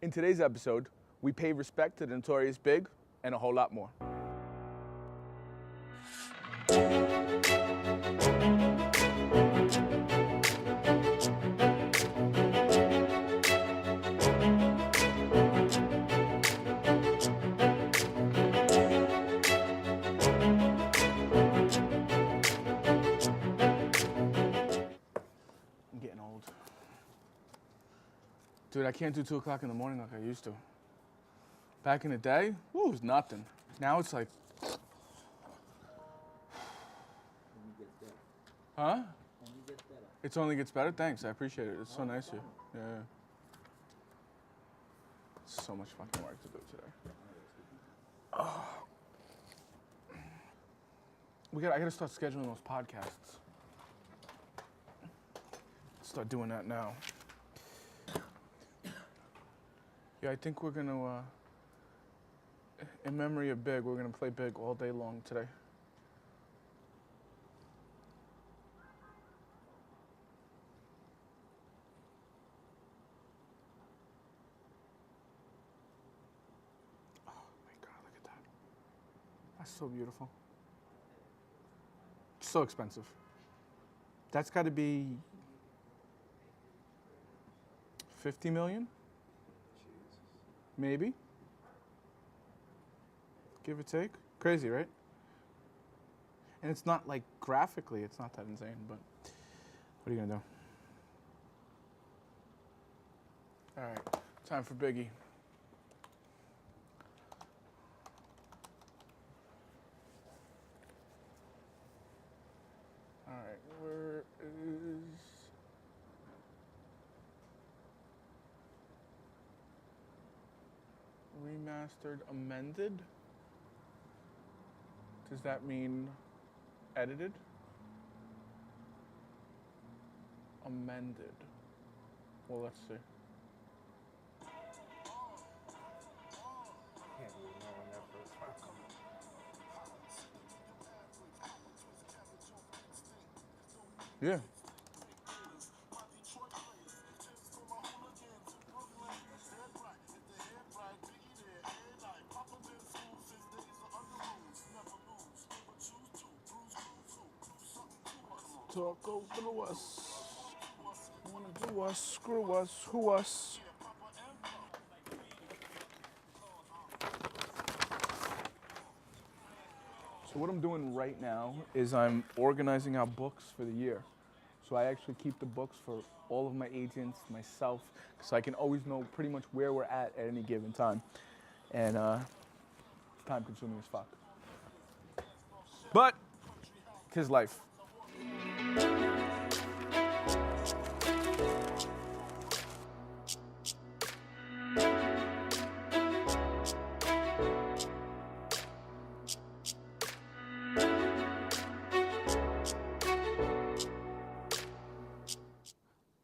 In today's episode, we pay respect to the Notorious Big and a whole lot more. I'm getting old. Dude, I can't do 2 o'clock in the morning like I used to. Back in the day, it was nothing. Now it's like, huh? It only gets better? Thanks, I appreciate it. It's so nice of you. Yeah. So much fucking work to do today. I gotta start scheduling those podcasts. Start doing that now. Yeah, I think we're gonna, in memory of Big, we're gonna play Big all day long today. Oh my God, look at that. That's so beautiful. So expensive. That's gotta be 50 million? Maybe. Give or take. Crazy, right? And it's not like graphically, it's not that insane, but what are you gonna do? All right, time for Biggie. All right, where is... Remastered, amended? Does that mean edited? Amended. Well, let's see. Yeah. Talk go through us. Wanna do us, screw us, who us? So what I'm doing right now is I'm organizing our books for the year. So I actually keep the books for all of my agents, myself, so I can always know pretty much where we're at any given time. And it's time consuming as fuck. But, 'tis life.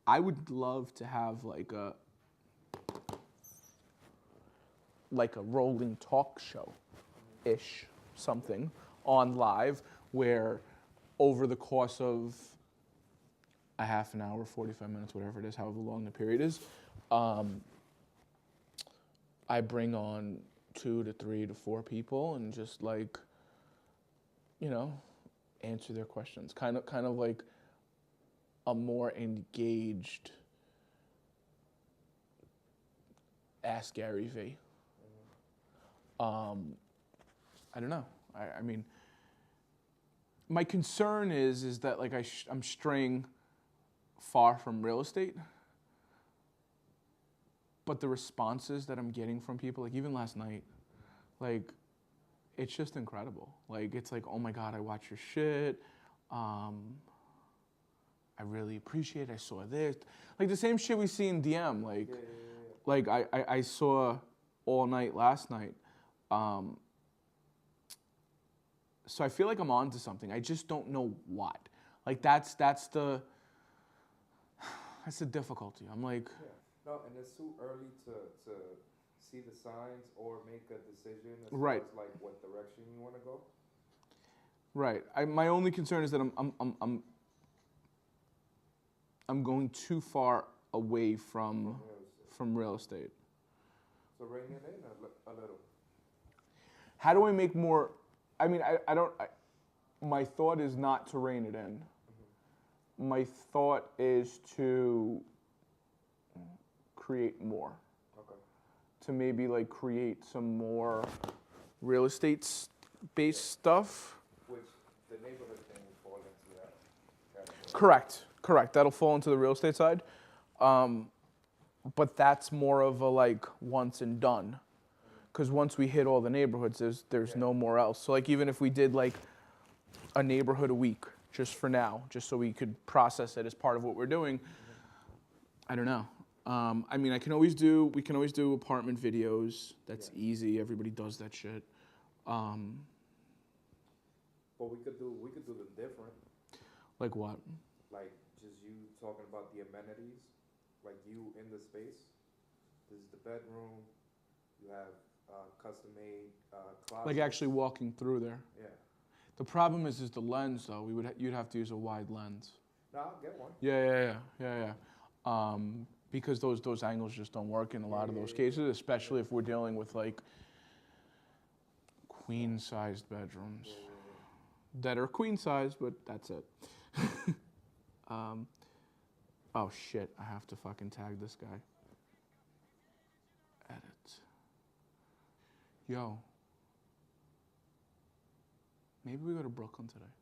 I would love to have like a rolling talk show-ish something on live where over the course of a half an hour, 45 minutes, whatever it is, however long the period is, I bring on 2 to 3 to 4 people and just like, answer their questions. Kind of like a more engaged Ask Gary V. I don't know. I mean, my concern is that like I'm straying far from real estate, but the responses that I'm getting from people, like even last night, like it's just incredible. Like it's like, oh my God, I watch your shit. I really appreciate it. I saw this. Like the same shit we see in DM. Like, like I saw all night last night. So I feel like I'm onto something. I just don't know what. Like that's the difficulty. I'm like. Yeah. No, and it's too early to see the signs or make a decision as far as like what direction you want to go. Right. My only concern is that I'm going too far away from real estate. So rein it in a little. How do I make more? I mean, I don't. My thought is not to rein it in. Mm-hmm. My thought is to create more. Okay. To maybe like create some more real estate based stuff. Which the neighborhood thing would fall into that category. Correct. That'll fall into the real estate side. But that's more of a like once and done. Because once we hit all the neighborhoods, there's no more else. So like even if we did like a neighborhood a week just for now, just so we could process it as part of what we're doing, I don't know. I mean, we can always do apartment videos. That's easy. Everybody does that shit. But we could do them different. Like what? Like just you talking about the amenities, like you in the space. This is the bedroom. You have custom-made closet. Like actually walking through there. Yeah. The problem is the lens though. You'd have to use a wide lens. No, I'll get one. Yeah. Because those angles just don't work in a lot of those cases, especially if we're dealing with like queen-sized bedrooms that are queen-sized, but that's it. Oh shit! I have to fucking tag this guy. Edit. Yo. Maybe we go to Brooklyn today.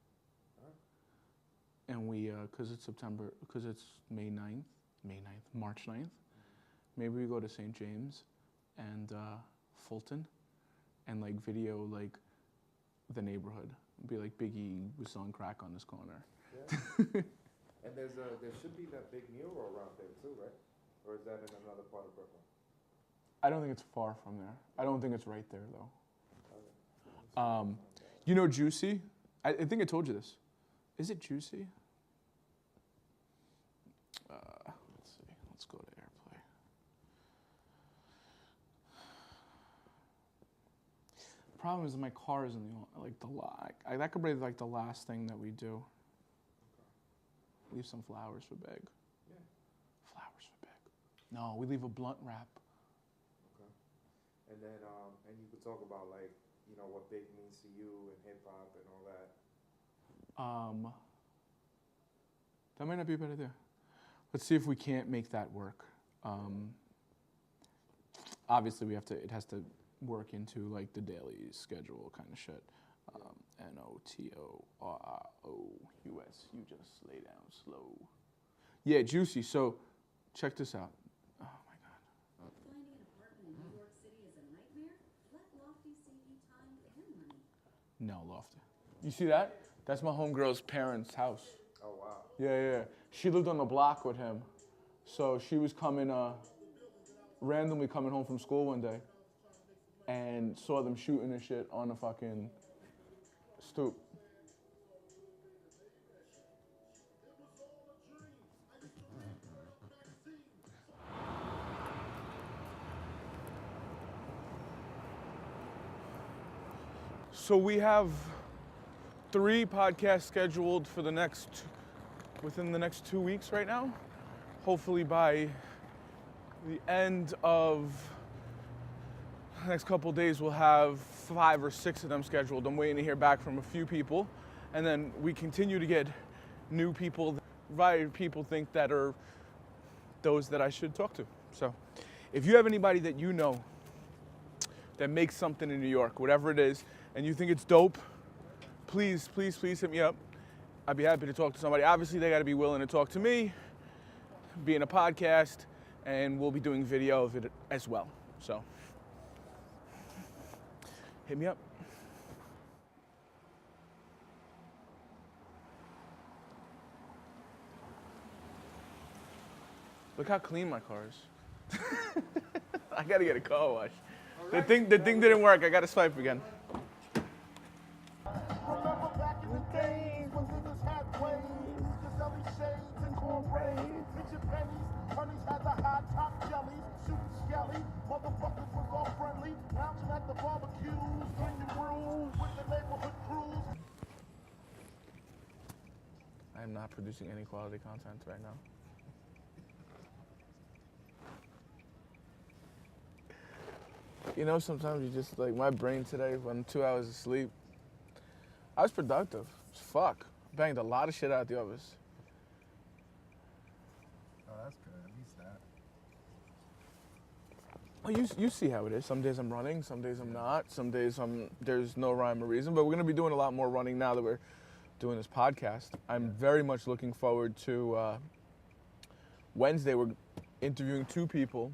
And we, because it's March 9th. Maybe we go to St. James and Fulton and like video like the neighborhood. Be like Biggie was selling crack on this corner. Yeah. And there should be that big mural around there too, right? Or is that in another part of Brooklyn? I don't think it's far from there. I don't think it's right there though. You know Juicy? I think I told you this. Is it Juicy? Let's see. Let's go to AirPlay. The problem is my car is in the lot. That could be like the last thing that we do. Okay. Leave some flowers for Big. Yeah. Flowers for Big. No, we leave a blunt wrap. Okay. And then and you could talk about like, you know, what Big means to you and hip hop and all that. That might not be a bad idea. Let's see if we can't make that work. Obviously, it has to work into like the daily schedule kind of shit. Notorious. You just lay down slow. Yeah, Juicy. So, check this out. Oh my God. Finding an apartment in New York City is a nightmare? Let Lofty save you time and money. No, Lofty. You see that? That's my homegirl's parents' house. Oh, wow. Yeah. She lived on the block with him. So she was randomly coming home from school one day and saw them shooting and shit on the fucking stoop. So we have 3 podcasts scheduled for within the next 2 weeks right now. Hopefully by the end of the next couple of days, we'll have 5 or 6 of them scheduled. I'm waiting to hear back from a few people. And then we continue to get new people, variety of people think that are those that I should talk to. So if you have anybody that you know that makes something in New York, whatever it is, and you think it's dope, please hit me up. I'd be happy to talk to somebody. Obviously, they got to be willing to talk to me, be in a podcast, and we'll be doing video of it as well. So, hit me up. Look how clean my car is. I got to get a car wash. The thing didn't work. I got to swipe again. Remember back in the days when niggas had waves, Giselle shades and cornrows, picture pennies, honeys had the high top jellies, shooting skelly, motherfuckers was all friendly, lounging at the barbecues, drinking brews with the neighborhood crews. I am not producing any quality content right now. You know, sometimes you just, like, my brain today, when 2 hours of sleep, I was productive. Fuck. Banged a lot of shit out the office. Oh, that's good. At least that. Well, you see how it is. Some days I'm running, some days I'm not. Some days there's no rhyme or reason. But we're going to be doing a lot more running now that we're doing this podcast. I'm very much looking forward to Wednesday. We're interviewing 2 people.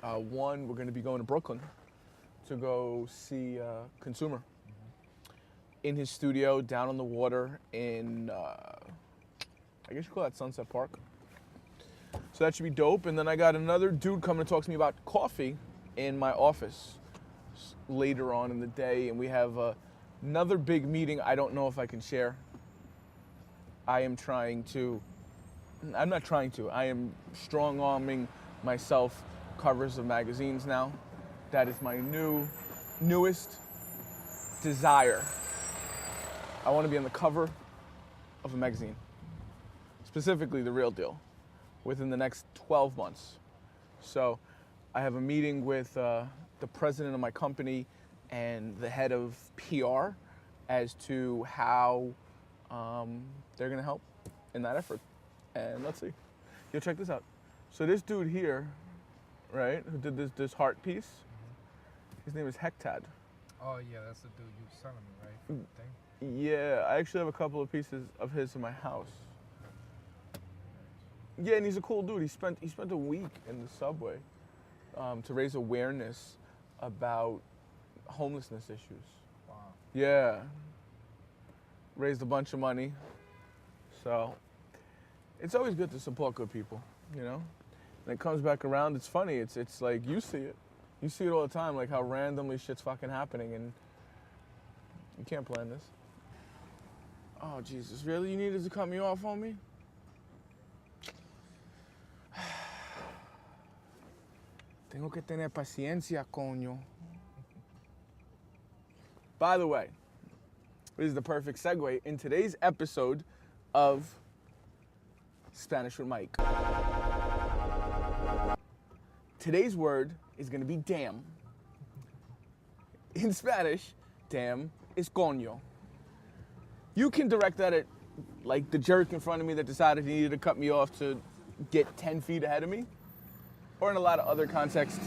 One, we're going to be going to Brooklyn to go see Consumer in his studio down on the water in, I guess you call that Sunset Park. So that should be dope. And then I got another dude coming to talk to me about coffee in my office later on in the day. And we have another big meeting I don't know if I can share. I am strong-arming myself covers of magazines now. That is my newest desire. I want to be on the cover of a magazine, specifically The Real Deal, within the next 12 months. So I have a meeting with the president of my company and the head of PR as to how they're going to help in that effort. And let's see. Yo, check this out. So this dude here, right, who did this heart piece, his name is Hectad. Oh, yeah, that's the dude you were selling me, right? For the thing? Yeah, I actually have a couple of pieces of his in my house. Yeah, and he's a cool dude. He spent a week in the subway to raise awareness about homelessness issues. Wow. Yeah. Raised a bunch of money. So it's always good to support good people, you know? And it comes back around, it's funny. It's like you see it. You see it all the time, like how randomly shit's fucking happening, and you can't plan this. Oh, Jesus, really? You needed to cut me off on me? Tengo que tener paciencia, coño. By the way, this is the perfect segue in today's episode of Spanish with Mike. Today's word is going to be damn. In Spanish, damn is coño. You can direct that at, like, the jerk in front of me that decided he needed to cut me off to get 10 feet ahead of me, or in a lot of other contexts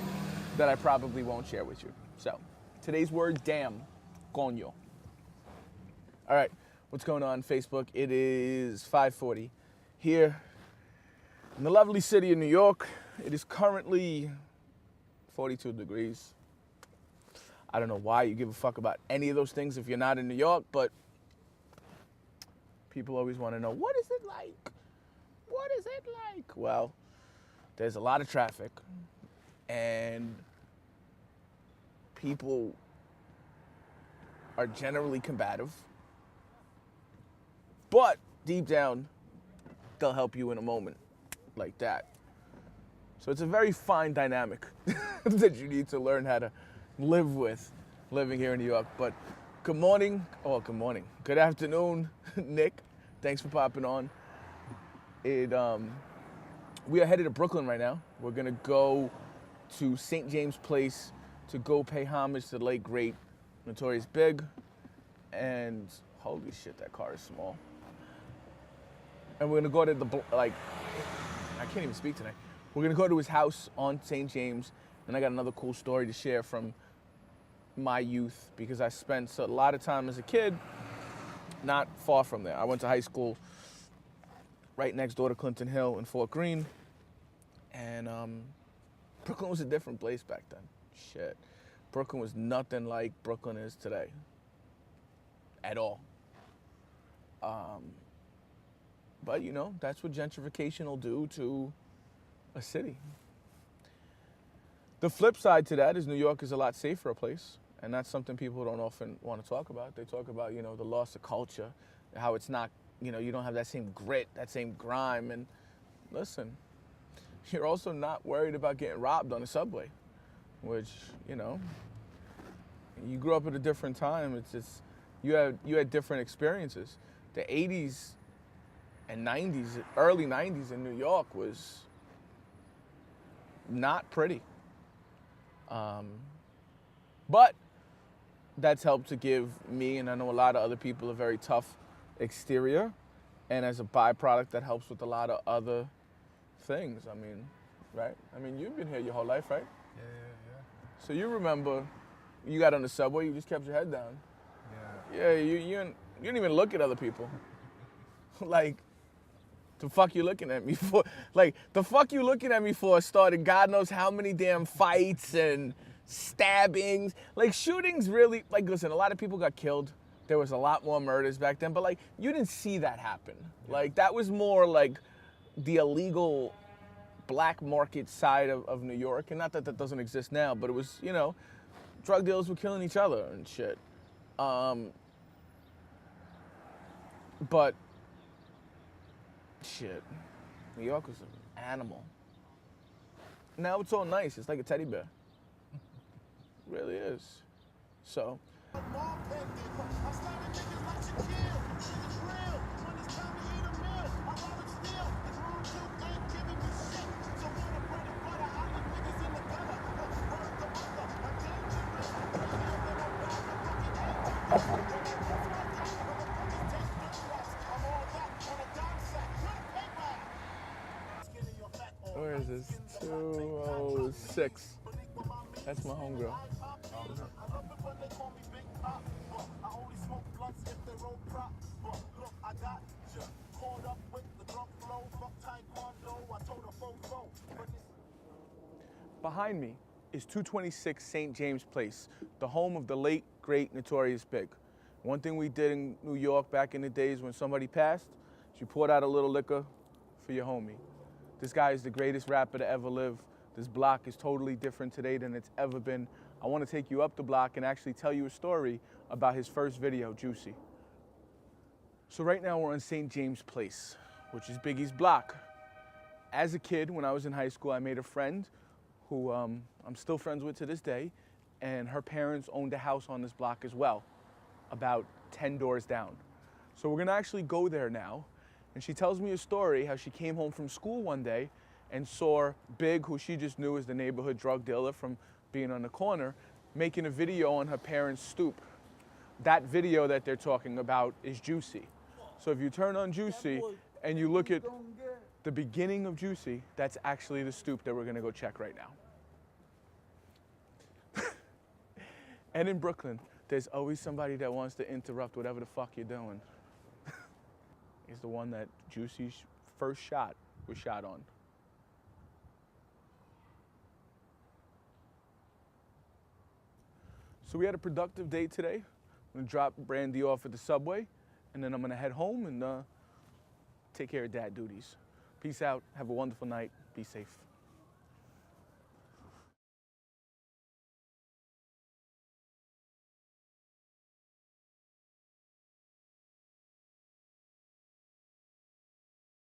that I probably won't share with you. So, today's word, damn, coño. All right, what's going on Facebook? It is 5:40 here in the lovely city of New York. It is currently 42 degrees. I don't know why you give a fuck about any of those things if you're not in New York, but people always want to know, what is it like? What is it like? Well, there's a lot of traffic, and people are generally combative, but deep down, they'll help you in a moment like that. So it's a very fine dynamic that you need to learn how to live with living here in New York. But good morning. Good afternoon, Nick. Thanks for popping on. We are headed to Brooklyn right now. We're gonna go to St. James Place to go pay homage to the late great Notorious Big. And holy shit, that car is small. And we're gonna go to I can't even speak tonight. We're gonna go to his house on St. James, and I got another cool story to share from my youth, because I spent a lot of time as a kid not far from there. I went to high school right next door to Clinton Hill in Fort Greene, and Brooklyn was a different place back then. Shit. Brooklyn was nothing like Brooklyn is today. At all. But, you know, that's what gentrification will do to a city. The flip side to that is New York is a lot safer a place, and that's something people don't often want to talk about. They talk about, you know, the loss of culture, how it's not, you know, you don't have that same grit, that same grime. And listen, you're also not worried about getting robbed on the subway, which, you know, you grew up at a different time. It's just, you had different experiences. The 80s and 90s, early 90s in New York was not pretty. But that's helped to give me, and I know a lot of other people, a very tough exterior. And as a byproduct, that helps with a lot of other things. I mean, right? I mean, you've been here your whole life, right? Yeah. So you remember, you got on the subway, you just kept your head down. Yeah. Yeah, you didn't even look at other people. Like, the fuck you looking at me for? Like, the fuck you looking at me for started God knows how many damn fights and stabbings. Like, shootings really, like, listen, a lot of people got killed. There was a lot more murders back then, but like, you didn't see that happen. Like, that was more like the illegal black market side of New York. And not that that doesn't exist now, but it was, you know, drug dealers were killing each other and shit. But shit, New York was an animal. Now it's all nice. It's like a teddy bear. It really is. So, where is this? 206. That's my homegirl. Behind me is 226 St. James Place, the home of the late, great Notorious Big. One thing we did in New York back in the days when somebody passed, is you poured out a little liquor for your homie. This guy is the greatest rapper to ever live. This block is totally different today than it's ever been. I want to take you up the block and actually tell you a story about his first video, Juicy. So right now we're on St. James Place, which is Biggie's block. As a kid, when I was in high school, I made a friend who I'm still friends with to this day, and her parents owned a house on this block as well, about 10 doors down. So we're gonna actually go there now, and she tells me a story how she came home from school one day and saw Big, who she just knew as the neighborhood drug dealer from being on the corner, making a video on her parents' stoop. That video that they're talking about is Juicy. So if you turn on Juicy and you look at the beginning of Juicy, that's actually the stoop that we're gonna go check right now. And in Brooklyn, there's always somebody that wants to interrupt whatever the fuck you're doing. Is the one that Juicy's first shot was shot on. So we had a productive day today. I'm gonna drop Brandy off at the subway, and then I'm gonna head home and take care of dad duties. Peace out, have a wonderful night, be safe.